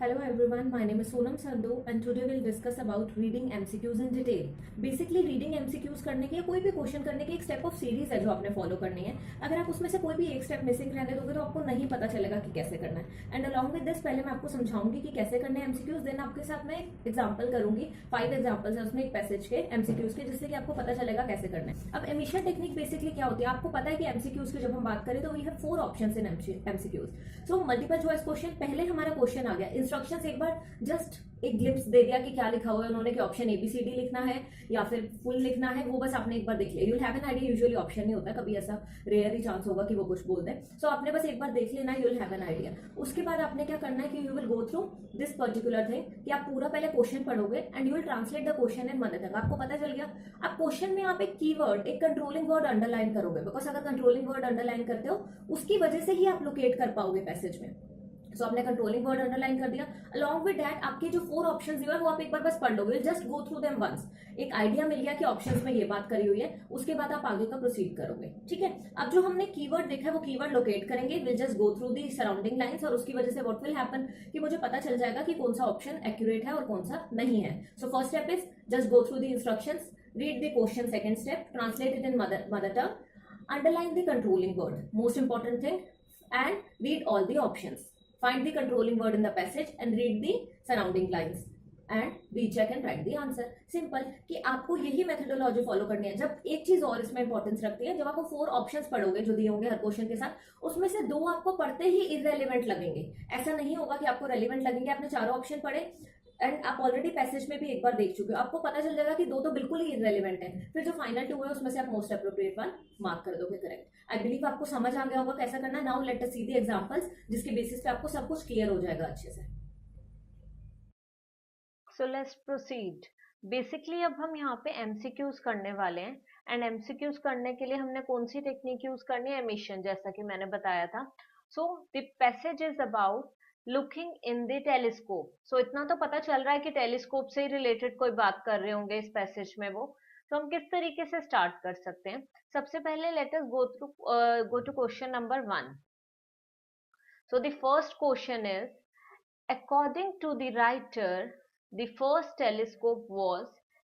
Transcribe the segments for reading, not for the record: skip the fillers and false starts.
Hello everyone, my name is Sonam Sandhu and today we'll discuss about reading MCQs in detail. Basically reading MCQs करने की या कोई भी question करने की एक स्टेप ऑफ सीरीज है जो आपने फॉलो करनी है. अगर आप उसमें से कोई भी एक स्टेप मिसिंग रहने दोगे तो आपको नहीं पता चलेगा कि कैसे करना है. एंड अलॉन्ग विद दिस पहले मैं आपको समझाऊंगी कि कैसे करने हैं MCQs, देन आपके साथ मैं एग्जाम्पल करूंगी. 5 एग्जाम्पल्स है उसमें एक पैसेज के MCQs के, जिससे कि आपको पता चलेगा कैसे करना है. अब एमिशन टेक्निक बेसिकली क्या होती है, आपको पता है कि MCQs की जब हम बात करें तो we have 4 options in MCQs. So multiple choice question, पहले हमारा क्वेश्चन आ गया. इंस्ट्रक्शंस एक बार जस्ट एक ग्लिम्स दे दिया कि क्या लिखा हुआ है उन्होंने, कि ऑप्शन ABCD लिखना है या फिर फुल लिखना है, वो बस आपने एक बार देख लिया. You will have an idea. Usually option नहीं होता, कभी ऐसा रेयर ही चांस होगा कि वो कुछ बोल दे. सो आपने बस एक बार देख लेना, you will have an idea. उसके बाद आपने क्या करना है कि you will go through this particular thing, कि आप पूरा पहले क्वेश्चन पढ़ोगे and you will translate the question in mother tongue. आपको पता चल गया. अब क्वेश्चन में आप एक कीवर्ड, एक कंट्रोलिंग वर्ड अंडरलाइन करोगे, बिकॉज अगर कंट्रोलिंग वर्ड अंडरलाइन करते हो उसकी वजह से ही आप लोकेट कर पाओगे पैसेज में. सो आपने कंट्रोलिंग वर्ड अंडरलाइन कर दिया. अलॉन्ग विद दैट आपके जो 4 ऑप्शंस दिए वो आप एक बार बस पढ़ लोगे. Just go through them once. एक आइडिया मिल गया कि ऑप्शंस में ये बात करी हुई है, उसके बाद आप आगे का प्रोसीड करोगे. ठीक है. अब जो हमने कीवर्ड देखा है वो कीवर्ड लोकेट करेंगे. Will just go through the surrounding lines और उसकी वजह से व्हाट विल हैपन कि मुझे पता चल जाएगा कि कौन सा ऑप्शन एक्यूरेट है और कौन सा नहीं है. So first step is just go through the instructions, read the question. Second step, translate it in mother tongue, underline the controlling word, most important thing, and read all the options. Find the controlling word in the passage and read the surrounding lines and recheck and write the answer. Simple. कि आपको यही methodology follow करनी है. जब एक चीज और इसमें इंपॉर्टेंस रखती है, जब आपको 4 ऑप्शंस पढ़ोगे जो दिए होंगे हर क्वेश्चन के साथ, उसमें से 2 आपको पढ़ते ही इररेलेवेंट लगेंगे. ऐसा नहीं होगा कि आपको रेलिवेंट लगेंगे. आपने 4 ऑप्शन पढ़े एंड आप ऑलरेडी पैसेज में भी एक बार देख चुके हो, आपको पता चल जाएगा कि 2 तो बिल्कुल ही इररेलेवेंट है. फिर जो फाइनल 2 है उसमें से आप मोस्ट अप्रोप्रिएट वन मार्क कर दोगे. करेक्ट. आई बिलीव आपको समझ आ गया होगा कैसा करना. Now let us see the examples, जिसके बेसिस पे आपको सब कुछ क्लियर हो जाएगा अच्छे से. So let's proceed. बेसिकली अब हम यहाँ पे एमसीक्यूज करने वाले हैं एंड एमसीक्यूज करने के लिए हमने कौन सी टेक्निक यूज करनी है, एमिशन, जैसा कि मैंने बताया था. So the passage is about looking in the telescope. सो इतना तो पता चल रहा है कि टेलीस्कोप से रिलेटेड कोई बात कर रहे होंगे इस पैसेज में वो. तो हम किस तरीके से स्टार्ट कर सकते हैं. सबसे पहले let us go to question number 1. So the first question is, according to the writer the first telescope was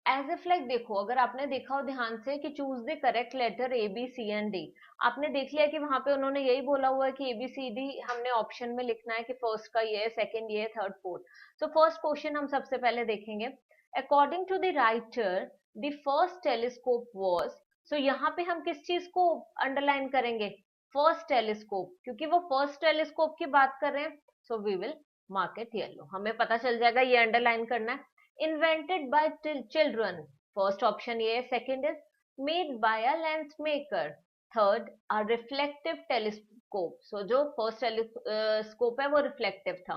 as if, like, देखो अगर आपने देखा हो ध्यान से कि choose the correct letter A B C and D. आपने देख लिया कि वहां पे उन्होंने यही बोला हुआ है कि ABCD हमने ऑप्शन में लिखना है कि फर्स्ट का ये है, सेकंड ये है, third fourth. So first question हम सबसे पहले देखेंगे. According to the writer the first telescope was. So यहाँ पे हम किस चीज को अंडरलाइन करेंगे, फर्स्ट टेलीस्कोप, क्योंकि वो फर्स्ट टेलीस्कोप की बात कर रहे हैं. So we will mark it yellow. हमें पता चल जाएगा, ये अंडरलाइन करना है. Invented by children, first option ये है. Second is made by a lens maker. Third a reflective telescope. So जो फर्स्ट टेलीस्कोप है वो रिफ्लेक्टिव था.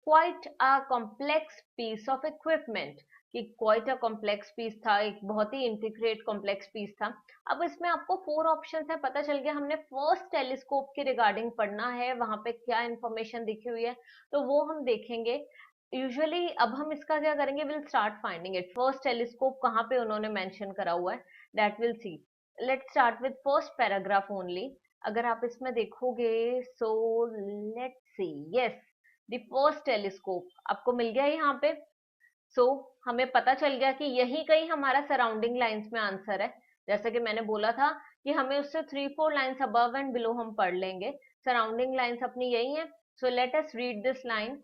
Quite a complex piece of equipment, कि क्वाइट अ कॉम्प्लेक्स पीस था, एक बहुत ही इंटीग्रेट कॉम्प्लेक्स पीस था. अब इसमें आपको 4 ऑप्शंस है, पता चल गया. हमने फर्स्ट टेलीस्कोप के रिगार्डिंग पढ़ना है, वहां पे क्या इंफॉर्मेशन दिखी हुई है तो वो हम देखेंगे. यूजुअली अब हम इसका क्या करेंगे, will start finding it. First telescope कहाँ पे उन्होंने मेंशन करा हुआ है, that will see. Let's start with first paragraph only. अगर आप इसमें देखोगे, so let's see, yes, the first telescope आपको मिल गया यहाँ पे. सो हमें पता चल गया कि यही कहीं हमारा सराउंडिंग लाइंस में आंसर है. जैसे कि मैंने बोला था कि हमें उससे 3-4 लाइंस अबव एंड बिलो हम पढ़ लेंगे. सराउंडिंग लाइंस अपनी यही है. So let us read this line.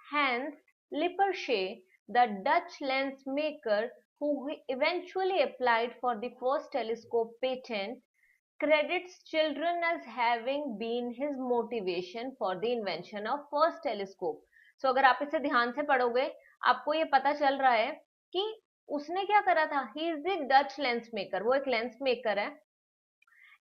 Hans Lippershey, the Dutch lens maker who eventually applied for the first telescope patent, credits children as having been his motivation for the invention of first telescope. So अगर आप इसे ध्यान से पढ़ोगे आपको ये पता चल रहा है कि उसने क्या करा था. He is the Dutch lens maker, वो एक लेंस मेकर है.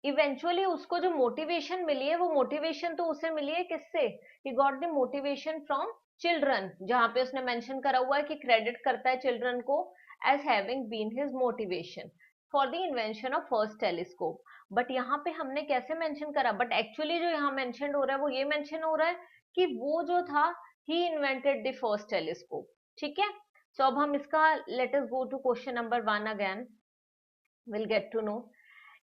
इवेंचुअली उसको जो मोटिवेशन मिली है वो मोटिवेशन तो उसे मिली है किससे, he got the motivation from children, जहां पे उसने मेंशन करा हुआ है कि क्रेडिट करता है चिल्ड्रन को as having been his motivation for the invention of first telescope. But यहाँ पे हमने कैसे मेंशन करा, बट एक्चुअली जो यहाँ मेंशन हो रहा है वो ये मेंशन हो रहा है कि वो जो था ही इन्वेंटेड द फर्स्ट टेलीस्कोप. ठीक है. सो अब हम इसका let us go to question number 1 again. Will get to know.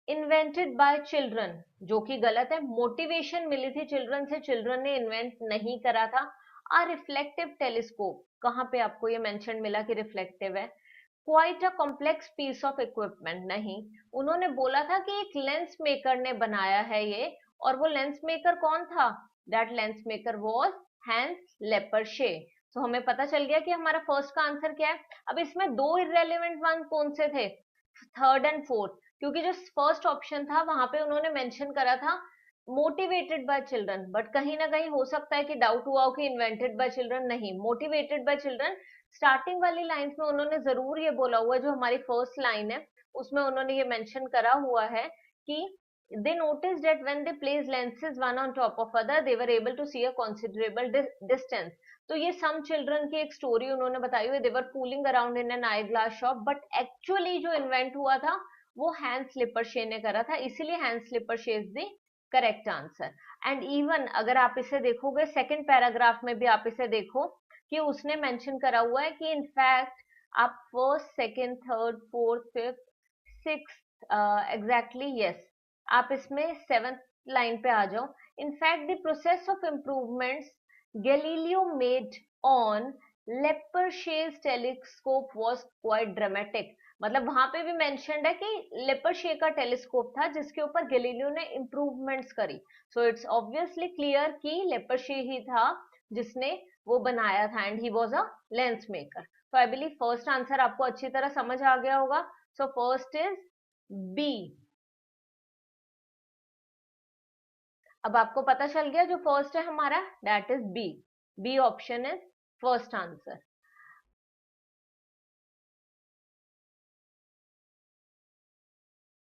Invented by children, जो कि गलत है. मोटिवेशन मिली थी चिल्ड्रन से, चिल्ड्रन ने इन्वेंट नहीं करा था. अ रिफ्लेक्टिव टेलीस्कोप, कहाँ पे आपको ये मेंशन मिला कि रिफ्लेक्टिव है? Quite a complex piece of equipment, नहीं, उन्होंने बोला था कि एक लेंस मेकर ने बनाया है ये, और वो लेंस मेकर कौन था? That lens maker was Hans Lippershey. तो हमें पता चल गया कि हमारा फर्स्ट का आंसर क्या है। अब इसमें दो इररेलेवेंट वन कौन से थे? थर्ड एंड फोर्थ, क्योंकि जो फर्स्ट ऑप्शन था वहां पे उन्होंने मेंशन करा था मोटिवेटेड बाय चिल्ड्रन, बट कहीं ना कहीं हो सकता है कि डाउट हुआ हो कि इन्वेंटेड बाय चिल्ड्रन, नहीं, मोटिवेटेड बाय चिल्ड्रन। स्टार्टिंग वाली लाइंस में उन्होंने जरूर ये बोला हुआ है, जो हमारी फर्स्ट लाइन है उसमें उन्होंने ये मेंशन करा हुआ है कि they noticed that when they placed lenses one on top of other they were able to see a considerable distance। तो ये सम चिल्ड्रन की एक स्टोरी उन्होंने बताई हुई, they were fooling around in an eyeglass shop, but actually जो invent हुआ था वो हैंस लिपरशे ने करा था, इसीलिए Hans Lippershey is the correct answer. And even अगर आप इसे देखोगे सेकंड पैराग्राफ में भी आप इसे देखो कि उसने मेंशन करा हुआ है कि इनफैक्ट आप first second third fourth fifth sixth exactly yes, आप इसमें सेवेंथ लाइन पे आ जाओ। In fact the process of improvements Galileo made on Lippershey's telescope was quite dramatic. मतलब वहां पे भी मेंशन्ड है कि लेपर्शे का टेलीस्कोप था जिसके ऊपर गैलीलियो ने इम्प्रूवमेंट्स करी। सो इट्स ऑब्वियसली क्लियर कि लेपर्शे ही था जिसने वो बनाया था, and he was a lens maker. तो आई बिलीव फर्स्ट आंसर आपको अच्छी तरह समझ आ गया होगा। So first is B. अब आपको पता चल गया जो फर्स्ट है हमारा, that is B. B option is first answer.